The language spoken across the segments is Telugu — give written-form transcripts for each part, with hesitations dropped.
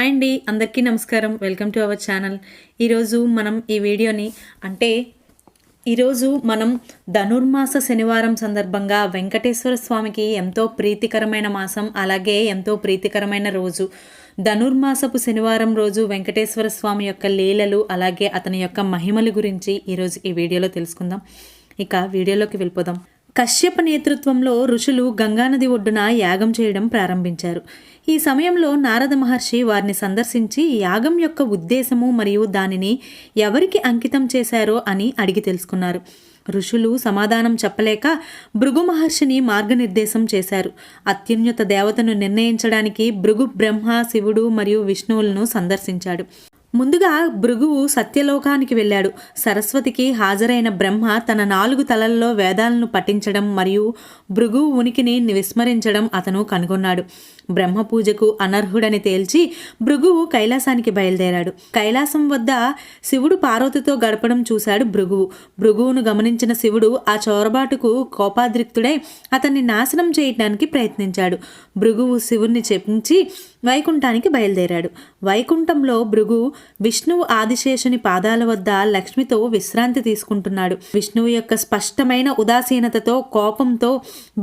హాయ్ అండి, అందరికీ నమస్కారం. Welcome to our channel. ఈరోజు మనం ధనుర్మాస శనివారం సందర్భంగా వెంకటేశ్వర స్వామికి ఎంతో ప్రీతికరమైన మాసం, అలాగే ఎంతో ప్రీతికరమైన రోజు. ధనుర్మాసపు శనివారం రోజు వెంకటేశ్వర స్వామి యొక్క లీలలు, అలాగే అతని యొక్క మహిమల గురించి ఈరోజు ఈ వీడియోలో తెలుసుకుందాం. ఇక వీడియోలోకి వెళ్ళిపోదాం. కశ్యప నేతృత్వంలో ఋషులు గంగానది ఒడ్డున యాగం చేయడం ప్రారంభించారు. ఈ సమయంలో నారద మహర్షి వారిని సందర్శించి యాగం యొక్క ఉద్దేశము మరియు దానిని ఎవరికి అంకితం చేశారో అని అడిగి తెలుసుకున్నారు. ఋషులు సమాధానం చెప్పలేక భృగు మహర్షిని మార్గనిర్దేశం చేశారు. అత్యున్నత దేవతను నిర్ణయించడానికి భృగు బ్రహ్మ, శివుడు మరియు విష్ణువులను సందర్శించాడు. ముందుగా భృగువు సత్యలోకానికి వెళ్ళాడు. సరస్వతికి హాజరైన బ్రహ్మ తన 4 తలల్లో వేదాలను పఠించడం మరియు భృగువు ఉనికిని విస్మరించడం అతను కనుగొన్నాడు. బ్రహ్మ పూజకు అనర్హుడని తేల్చి భృగువు కైలాసానికి బయలుదేరాడు. కైలాసం వద్ద శివుడు పార్వతితో గడపడం చూశాడు భృగువు. భృగువును గమనించిన శివుడు ఆ చొరబాటుకు కోపాద్రిక్తుడై అతన్ని నాశనం చేయడానికి ప్రయత్నించాడు. భృగువు శివుణ్ణి చెప్పించి వైకుంఠానికి బయలుదేరాడు. వైకుంఠంలో భృగు విష్ణువు ఆదిశేషుని పాదాల వద్ద లక్ష్మితో విశ్రాంతి తీసుకుంటున్నాడు. విష్ణువు యొక్క స్పష్టమైన ఉదాసీనతతో, కోపంతో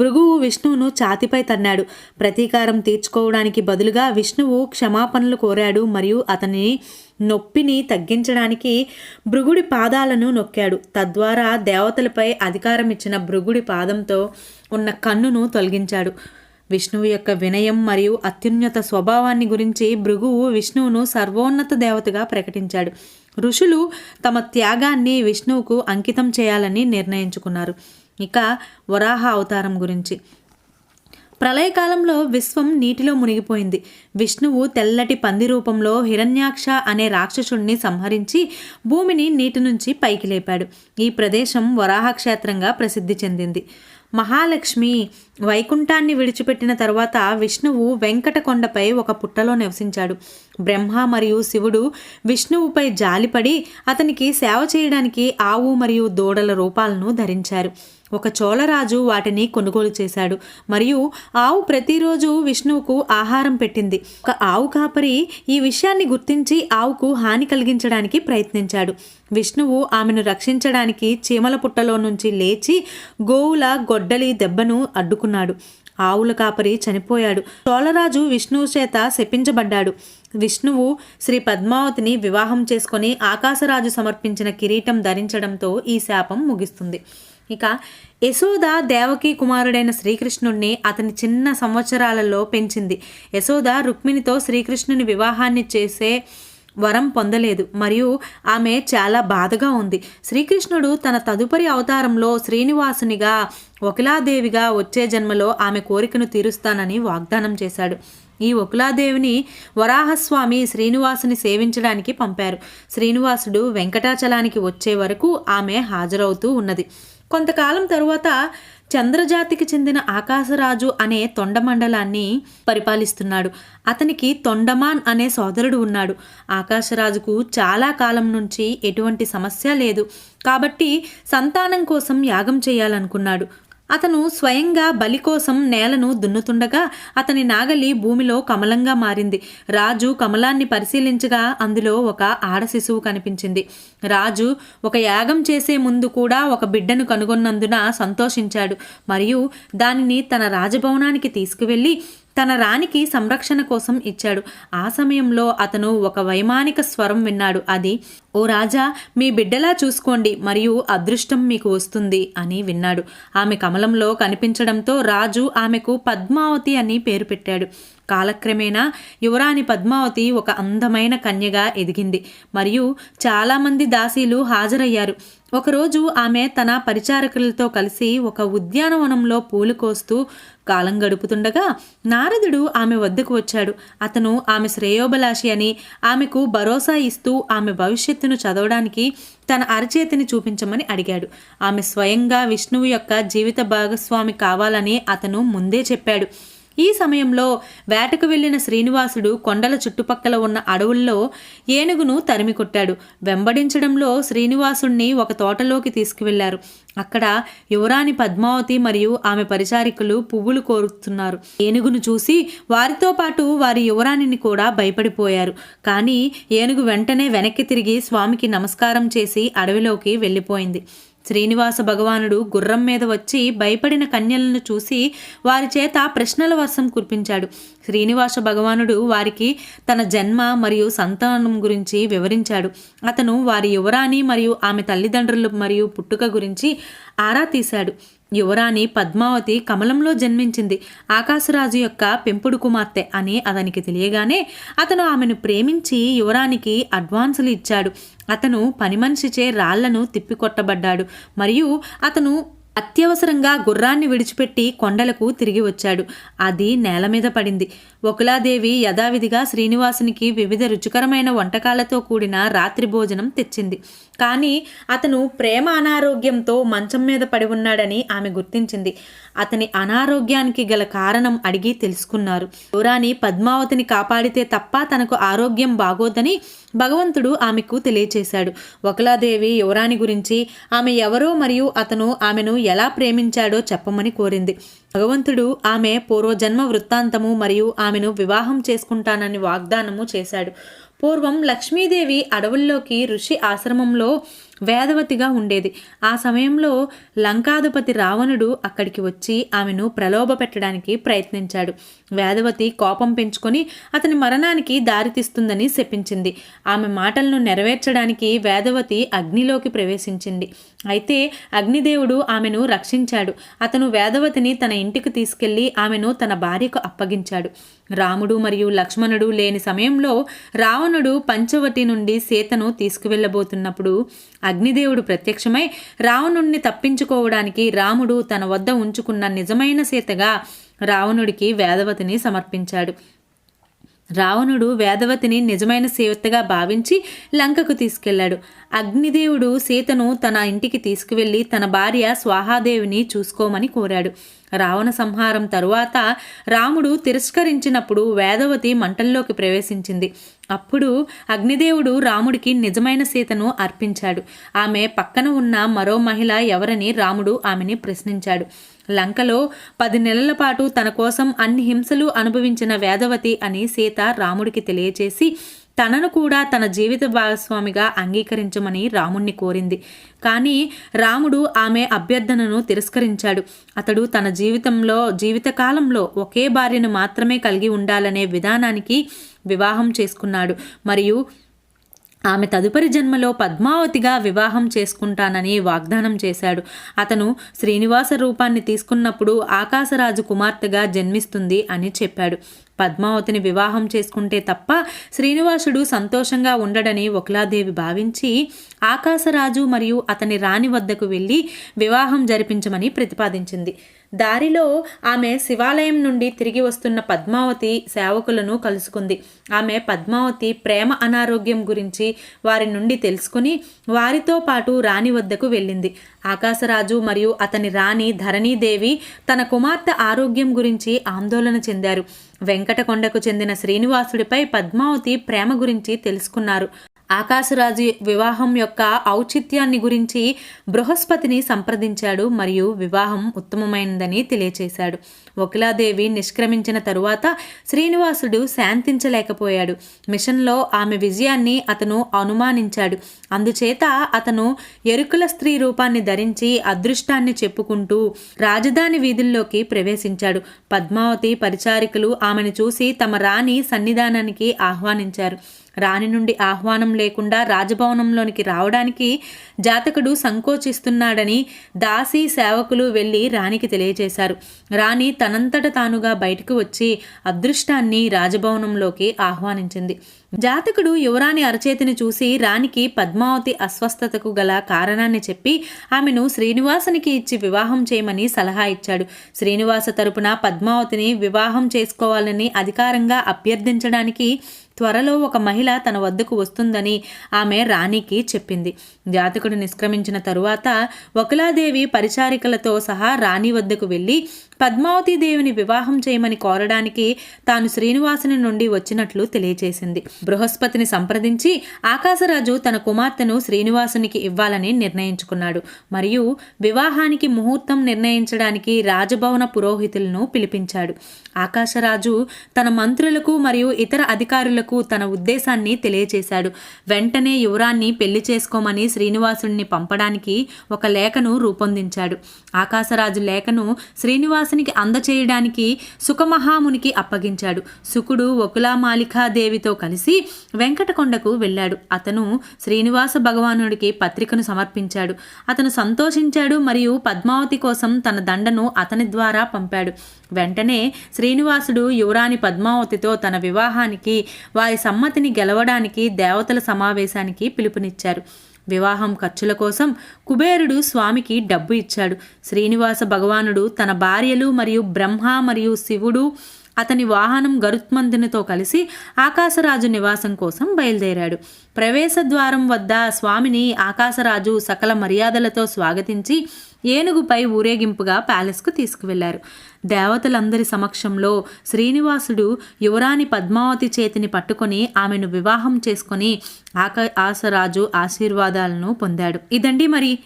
భృగువు విష్ణువును ఛాతిపై తన్నాడు. ప్రతీకారం తీర్చుకోవడానికి బదులుగా విష్ణువు క్షమాపణలు కోరాడు మరియు అతని నొప్పిని తగ్గించడానికి భృగుడి పాదాలను నొక్కాడు. తద్వారా దేవతలపై అధికారం ఇచ్చిన భృగుడి పాదంతో ఉన్న కన్నును తొలగించాడు. విష్ణువు యొక్క వినయం మరియు అత్యున్నత స్వభావాన్ని గురించి భృగువు విష్ణువును సర్వోన్నత దేవతగా ప్రకటించాడు. ఋషులు తమ త్యాగాన్ని విష్ణువుకు అంకితం చేయాలని నిర్ణయించుకున్నారు. ఇక వరాహ అవతారం గురించి. ప్రళయకాలంలో విశ్వం నీటిలో మునిగిపోయింది. విష్ణువు తెల్లటి పంది రూపంలో హిరణ్యాక్ష అనే రాక్షసుడిని సంహరించి భూమిని నీటి నుంచి పైకి లేపాడు. ఈ ప్రదేశం వరాహ క్షేత్రంగా ప్రసిద్ధి చెందింది. మహాలక్ష్మి వైకుంఠాన్ని విడిచిపెట్టిన తర్వాత విష్ణువు వెంకటకొండపై ఒక పుట్టలో నివసించాడు. బ్రహ్మ మరియు శివుడు విష్ణువుపై జాలిపడి అతనికి సేవ చేయడానికి ఆవు మరియు దూడల రూపాలను ధరించారు. ఒక చోళరాజు వాటిని కొనుగోలు చేశాడు మరియు ఆవు ప్రతిరోజు విష్ణువుకు ఆహారం పెట్టింది. ఒక ఆవు కాపరి ఈ విషయాన్ని గుర్తించి ఆవుకు హాని కలిగించడానికి ప్రయత్నించాడు. విష్ణువు ఆమెను రక్షించడానికి చీమల పుట్టలో నుంచి లేచి గోవుల గొడ్డలి దెబ్బను అడ్డుకున్నాడు. ఆవుల కాపరి చనిపోయాడు. చోళరాజు విష్ణువు చేత శపించబడ్డాడు. విష్ణువు శ్రీ పద్మావతిని వివాహం చేసుకొని ఆకాశరాజు సమర్పించిన కిరీటం ధరించడంతో ఈ శాపం ముగిస్తుంది. ఇక యశోద దేవకీ కుమారుడైన శ్రీకృష్ణుడిని అతని చిన్న సంవత్సరాలలో పెంచింది. యశోద రుక్మిణితో శ్రీకృష్ణుని వివాహాన్ని చేసే వరం పొందలేదు మరియు ఆమె చాలా బాధగా ఉంది. శ్రీకృష్ణుడు తన తదుపరి అవతారంలో శ్రీనివాసునిగా, వకులాదేవిగా వచ్చే జన్మలో ఆమె కోరికను తీరుస్తానని వాగ్దానం చేశాడు. ఈ వకులాదేవిని వరాహస్వామి శ్రీనివాసుని సేవించడానికి పంపారు. శ్రీనివాసుడు వెంకటాచలానికి వచ్చే వరకు ఆమె హాజరవుతూ ఉన్నది. కొంతకాలం తరువాత చంద్రజాతికి చెందిన ఆకాశరాజు అనే తొండమండలాన్ని పరిపాలిస్తున్నాడు. అతనికి తొండమాన్ అనే సోదరుడు ఉన్నాడు. ఆకాశరాజుకు చాలా కాలం నుంచి ఎటువంటి సమస్య లేదు కాబట్టి సంతానం కోసం యాగం చేయాలనుకున్నాడు. అతను స్వయంగా బలి కోసం నేలను దున్నుతుండగా అతని నాగలి భూమిలో కమలంగా మారింది. రాజు కమలాన్ని పరిశీలించగా అందులో ఒక ఆడ శిశువు కనిపించింది. రాజు ఒక యాగం చేసే ముందు కూడా ఒక బిడ్డను కనుగొన్నందున సంతోషించాడు మరియు దానిని తన రాజభవనానికి తీసుకువెళ్ళి తన రాణికి సంరక్షణ కోసం ఇచ్చాడు. ఆ సమయంలో అతను ఒక వైమానిక స్వరం విన్నాడు. అది, ఓ రాజా, మీ బిడ్డలా చూసుకోండి మరియు అదృష్టం మీకు వస్తుంది అని విన్నాడు. ఆమె కమలంలో కనిపించడంతో రాజు ఆమెకు పద్మావతి అని పేరు పెట్టాడు. కాలక్రమేణా యువరాణి పద్మావతి ఒక అందమైన కన్యగా ఎదిగింది మరియు చాలామంది దాసీలు హాజరయ్యారు. ఒకరోజు ఆమె తన పరిచారకులతో కలిసి ఒక ఉద్యానవనంలో పూలు కోస్తూ కాలం గడుపుతుండగా నారదుడు ఆమె వద్దకు వచ్చాడు. అతను ఆమె శ్రేయోభిలాషి అని, ఆమెకు భరోసా ఇస్తూ ఆమె భవిష్యత్తును చదవడానికి తన అరచేతిని చూపించమని అడిగాడు. ఆమె స్వయంగా విష్ణువు యొక్క జీవిత భాగస్వామి కావాలని అతను ముందే చెప్పాడు. ఈ సమయంలో వేటకు వెళ్లిన శ్రీనివాసుడు కొండల చుట్టుపక్కల ఉన్న అడవుల్లో ఏనుగును తరిమి కొట్టాడు. వెంబడించడంలో శ్రీనివాసుణ్ణి ఒక తోటలోకి తీసుకువెళ్లారు. అక్కడ యువరాణి పద్మావతి మరియు ఆమె పరిచారికలు పువ్వులు కోరుతున్నారు. ఏనుగును చూసి వారితో పాటు వారి యువరాణిని కూడా భయపడిపోయారు. కానీ ఏనుగు వెంటనే వెనక్కి తిరిగి స్వామికి నమస్కారం చేసి అడవిలోకి వెళ్ళిపోయింది. శ్రీనివాస భగవానుడు గుర్రం మీద వచ్చి భయపడిన కన్యలను చూసి వారి చేత ప్రశ్నల వర్షం కురిపించాడు. శ్రీనివాస భగవానుడు వారికి తన జన్మ మరియు సంతానం గురించి వివరించాడు. అతను వారి యువరాణి మరియు ఆమె తల్లిదండ్రులు మరియు పుట్టుక గురించి ఆరా తీశాడు. యువరాణి పద్మావతి కమలంలో జన్మించింది, ఆకాశరాజు యొక్క పెంపుడు కుమార్తె అని అతనికి తెలియగానే అతను ఆమెను ప్రేమించి యువరానికి అడ్వాన్సులు ఇచ్చాడు. అతను పని మనిషిచే రాళ్లను తిప్పికొట్టబడ్డాడు మరియు అతను అత్యవసరంగా గుర్రాన్ని విడిచిపెట్టి కొండలకు తిరిగి వచ్చాడు. అది నేల మీద పడింది. వకులాదేవి యథావిధిగా శ్రీనివాసునికి వివిధ రుచికరమైన వంటకాలతో కూడిన రాత్రి భోజనం తెచ్చింది. కానీ అతను ప్రేమ అనారోగ్యంతో మంచం మీద పడి ఉన్నాడని ఆమె గుర్తించింది. అతని అనారోగ్యానికి గల కారణం అడిగి తెలుసుకున్నారు. యువరాణి పద్మావతిని కాపాడితే తప్ప తనకు ఆరోగ్యం బాగోదని భగవంతుడు ఆమెకు తెలియచేశాడు. వకులాదేవి యువరాణి గురించి, ఆమె ఎవరో మరియు అతను ఆమెను ఎలా ప్రేమించాడో చెప్పమని కోరింది. భగవంతుడు ఆమె పూర్వజన్మ వృత్తాంతము మరియు ఆమెను వివాహం చేసుకుంటానని వాగ్దానము చేశాడు. పూర్వం లక్ష్మీదేవి అడవుల్లోకి ఋషి ఆశ్రమంలో వేదవతిగా ఉండేది. ఆ సమయంలో లంకాధిపతి రావణుడు అక్కడికి వచ్చి ఆమెను ప్రలోభ పెట్టడానికి ప్రయత్నించాడు. వేదవతి కోపం పెంచుకొని అతని మరణానికి దారితీస్తుందని శపించింది. ఆమె మాటలను నెరవేర్చడానికి వేదవతి అగ్నిలోకి ప్రవేశించింది. అయితే అగ్నిదేవుడు ఆమెను రక్షించాడు. అతను వేదవతిని తన ఇంటికి తీసుకెళ్లి ఆమెను తన భార్యకు అప్పగించాడు. రాముడు మరియు లక్ష్మణుడు లేని సమయంలో రావణుడు పంచవటి నుండి సీతను తీసుకువెళ్ళబోతున్నప్పుడు అగ్నిదేవుడు ప్రత్యక్షమై రావణుణ్ణి తప్పించుకోవడానికి రాముడు తన వద్ద ఉంచుకున్న నిజమైన సీతగా రావణుడికి వేదవతిని సమర్పించాడు. రావణుడు వేదవతిని నిజమైన సీతగా భావించి లంకకు తీసుకెళ్లాడు. అగ్నిదేవుడు సీతను తన ఇంటికి తీసుకువెళ్లి తన భార్య స్వాహాదేవిని చూసుకోమని కోరాడు. రావణ సంహారం తరువాత రాముడు తిరస్కరించినప్పుడు వేదవతి మంటల్లోకి ప్రవేశించింది. అప్పుడు అగ్నిదేవుడు రాముడికి నిజమైన సీతను అర్పించాడు. ఆమె పక్కన ఉన్న మరో మహిళ ఎవరని రాముడు ఆమెని ప్రశ్నించాడు. లంకలో 10 నెలల పాటు తన కోసం అన్ని హింసలు అనుభవించిన వేదవతి అని సీత రాముడికి తెలియచేసి తనను కూడా తన జీవిత భాగస్వామిగా అంగీకరించమని రాముణ్ణి కోరింది. కానీ రాముడు ఆమె అభ్యర్థనను తిరస్కరించాడు. అతడు తన జీవితకాలంలో ఒకే భార్యను మాత్రమే కలిగి ఉండాలనే విధానానికి వివాహం చేసుకున్నాడు మరియు ఆమె తదుపరి జన్మలో పద్మావతిగా వివాహం చేసుకుంటానని వాగ్దానం చేశాడు. అతను శ్రీనివాస రూపాన్ని తీసుకున్నప్పుడు ఆకాశరాజు కుమార్తెగా జన్మిస్తుంది అని చెప్పాడు. పద్మావతిని వివాహం చేసుకుంటే తప్ప శ్రీనివాసుడు సంతోషంగా ఉండడని వకులాదేవి భావించి ఆకాశరాజు మరియు అతని రాణి వద్దకు వెళ్ళి వివాహం జరిపించమని ప్రతిపాదించింది. దారిలో ఆమె శివాలయం నుండి తిరిగి వస్తున్న పద్మావతి సేవకులను కలుసుకుంది. ఆమె పద్మావతి ప్రేమ అనారోగ్యం గురించి వారి నుండి తెలుసుకుని వారితో పాటు రాణి వద్దకు వెళ్ళింది. ఆకాశరాజు మరియు అతని రాణి ధరణీదేవి తన కుమార్తె ఆరోగ్యం గురించి ఆందోళన చెందారు. వెంకటకొండకు చెందిన శ్రీనివాసుడిపై పద్మావతి ప్రేమ గురించి తెలుసుకున్నారు. ఆకాశరాజు వివాహం యొక్క ఔచిత్యాన్ని గురించి బృహస్పతిని సంప్రదించాడు మరియు వివాహం ఉత్తమమైనదని తెలియచేశాడు. వకులాదేవి నిష్క్రమించిన తరువాత శ్రీనివాసుడు శాంతించలేకపోయాడు. మిషన్లో ఆమె విజయాన్ని అతను అనుమానించాడు. అందుచేత అతను ఎరుకుల స్త్రీ రూపాన్ని ధరించి అదృష్టాన్ని చెప్పుకుంటూ రాజధాని వీధుల్లోకి ప్రవేశించాడు. పద్మావతి పరిచారికలు ఆమెను చూసి తమ రాణి సన్నిధానానికి ఆహ్వానించారు. రాణి నుండి ఆహ్వానం లేకుండా రాజభవనంలోనికి రావడానికి జాతకుడు సంకోచిస్తున్నాడని దాసి సేవకులు వెళ్ళి రాణికి తెలియజేశారు. రాణి తనంతట తానుగా బయటకు వచ్చి అదృష్టాన్ని రాజభవనంలోకి ఆహ్వానించింది. జాతకుడు యువరాణి అరచేతిని చూసి రాణికి పద్మావతి అస్వస్థతకు గల కారణాన్ని చెప్పి ఆమెను శ్రీనివాసునికి ఇచ్చి వివాహం చేయమని సలహా ఇచ్చాడు. శ్రీనివాస తరపున పద్మావతిని వివాహం చేసుకోవాలని అధికారంగా అభ్యర్థించడానికి త్వరలో ఒక మహిళ తన వద్దకు వస్తుందని ఆమె రాణికి చెప్పింది. జాతకుడు నిష్క్రమించిన తరువాత వకులాదేవి పరిచారికలతో సహా రాణి వద్దకు వెళ్ళి పద్మావతి దేవిని వివాహం చేయమని కోరడానికి తాను శ్రీనివాసుని నుండి వచ్చినట్లు తెలియచేసింది. బృహస్పతిని సంప్రదించి ఆకాశరాజు తన కుమార్తెను శ్రీనివాసునికి ఇవ్వాలని నిర్ణయించుకున్నాడు. మరియు వివాహానికి ముహూర్తం నిర్ణయించడానికి రాజభవన పురోహితులను పిలిపించాడు. ఆకాశరాజు తన మంత్రులకు మరియు ఇతర అధికారులకు తన ఉద్దేశాన్ని తెలియచేశాడు. వెంటనే యువరాన్ని పెళ్లి చేసుకోమని శ్రీనివాసుడిని పంపడానికి ఒక లేఖను రూపొందించాడు. ఆకాశరాజు లేఖను శ్రీనివాసునికి అందచేయడానికి సుఖమహామునికి అప్పగించాడు. సుకుడు వకులామాలికాదేవితో కలిసి వెంకటకొండకు వెళ్ళాడు. అతను శ్రీనివాస భగవానుడికి పత్రికను సమర్పించాడు. అతను సంతోషించాడు మరియు పద్మావతి కోసం తన దండను అతని ద్వారా పంపాడు. వెంటనే శ్రీనివాసుడు యువరాణి పద్మావతితో తన వివాహానికి వారి సమ్మతిని గెలవడానికి దేవతల సమావేశానికి పిలుపునిచ్చారు. వివాహం ఖర్చుల కోసం కుబేరుడు స్వామికి డబ్బు ఇచ్చాడు. శ్రీనివాస భగవానుడు తన భార్యలు మరియు బ్రహ్మ మరియు శివుడు అతని వాహనం గరుత్మంతునితో కలిసి ఆకాశరాజు నివాసం కోసం బయలుదేరాడు. ప్రవేశ ద్వారం వద్ద స్వామిని ఆకాశరాజు సకల మర్యాదలతో స్వాగతించి ఏనుగుపై ఊరేగింపుగా ప్యాలెస్కు తీసుకువెళ్లారు. దేవతలందరి సమక్షంలో శ్రీనివాసుడు యువరాణి పద్మావతి చేతిని పట్టుకొని ఆమెను వివాహం చేసుకొని ఆకాశరాజు ఆశీర్వాదాలను పొందాడు. ఇదండి మరి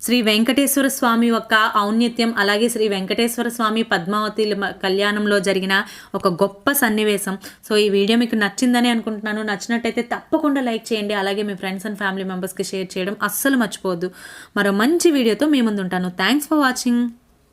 శ్రీ వెంకటేశ్వర స్వామి యొక్క ఔన్నత్యం, అలాగే శ్రీ వెంకటేశ్వర స్వామి పద్మావతి కళ్యాణంలో జరిగిన ఒక గొప్ప సన్నివేశం. సో ఈ వీడియో మీకు నచ్చిందని అనుకుంటున్నాను. నచ్చినట్టయితే తప్పకుండా లైక్ చేయండి. అలాగే మీ ఫ్రెండ్స్ అండ్ ఫ్యామిలీ మెంబర్స్కి షేర్ చేయడం అస్సలు మర్చిపోవద్దు. మరో మంచి వీడియోతో మీ ముందు ఉంటాను. Thanks for watching.